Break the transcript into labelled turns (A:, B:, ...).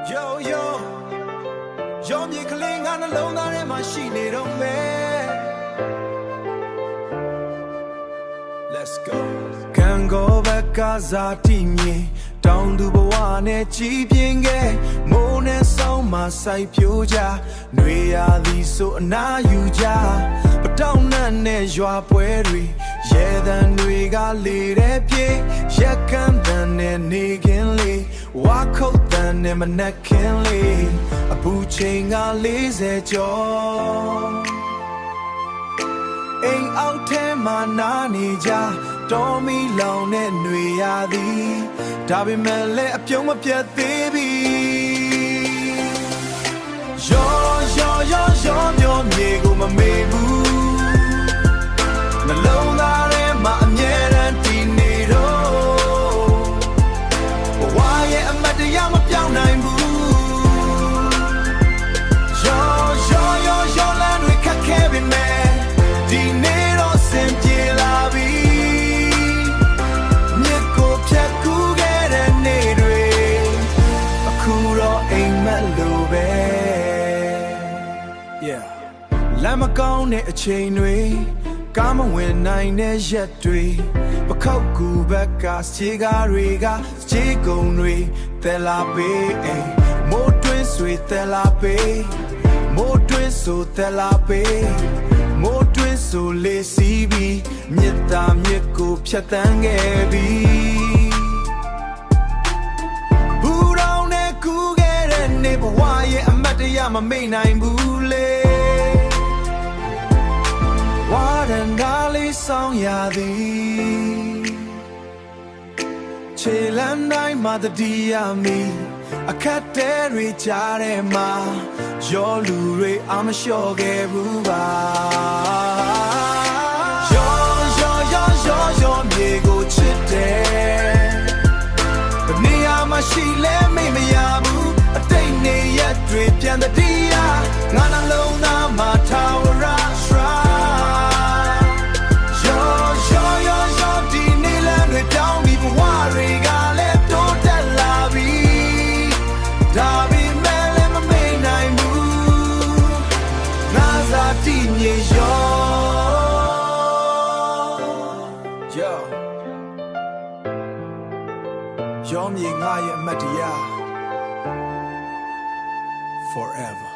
A: Yo yo yo မြေကလေးငါနှလုံးသားထဲမှာရှိနေတော့မယ် Let's go ကန်ကိုဘက်ကစားတိမြေတောင်သူဘဝနဲ့ကြည်ပြင်းခဲ့မိုးနဲ့ဆောင်းမှာစိုက်ပြိုးကြနှွေရသည်ဆိုအနာယူကြပတောင်းနှံ့နဲ့ရွာပွဲတွေရဲတန်တွေကလေတဲ့ပြေရက်ကန်တန်နဲ့နေခင်းလေးဝါခုတ်တန်နဲ့မနက်ခင်းလေးအပူချိန်က40ကျော်အိမ်အောက်ထဲမှာနားနေကြတော်မီလောင်နဲ့ຫນွေရသည်ဒါပေမဲ့လည်းအပြုံးမပြတ်သေးပြီရောမျိုးမြေကိုမမေ့ဘူးနှလုံးသားထဲမှာအမြဲတမ်းတည်နေတော့ဘဝရဲ့အမတ်တရားမပြောင်းနိုင်ဘူးရောလမ်းတွေခက်ခဲပေမဲ့ဒီနေ့တော့စင်ပြေလာပြီမြစ်ကိုဖြတ်ကူးခဲ့တဲ့နေ့တွေအခုတော့အိမ်မက်လိုပဲ Yeah လမ်းမကောင်းတဲ့အချိန်တွေကားမဝင်နိုင်တဲ့ရက်တွေပခောက်ကူဘက်ကခြေကားတွေကခြေကုံတွေသဲလာပေးမိုးတွင်းဆွေသဲလာပေးမိုးတွင်းဆိုသဲလာပေးမိုးတွင်းဆိုလေးစီးပြီးမြစ်သာမြစ်ကိုဖြတ်တန်းခဲ့ပြီဘူးတော်နဲ့ကူးခဲ့တဲ့နေဘဝရဲ့အမတ်တရားမမေ့နိုင်ဘူးလေဝါရန်ကလေးဆောင်ရသည်ခြေလမ်းတိုင်းမှာတတိယမီအခက်တဲတွေကြားထဲမှာရောလူတွေအမလျှော့ခဲ့ဘူးပါရောမြေကိုချစ်တယ်ဘယ်နေရာမှာရှိလဲမေ့မရဘူးအတိတ်နေရက်တွေပြန်တတိယငါနှလုံးသားမှာထာဝရဒီနေ့လမ်းတွေပြောင်းပြီးဘဝတွေကလည်းတိုးတက်လာပြီဒါပေမဲ့လည်းမမေ့နိုင်ဘူးငါသာတည်မြေရောမြေငါရဲ့အမတ်တရား forever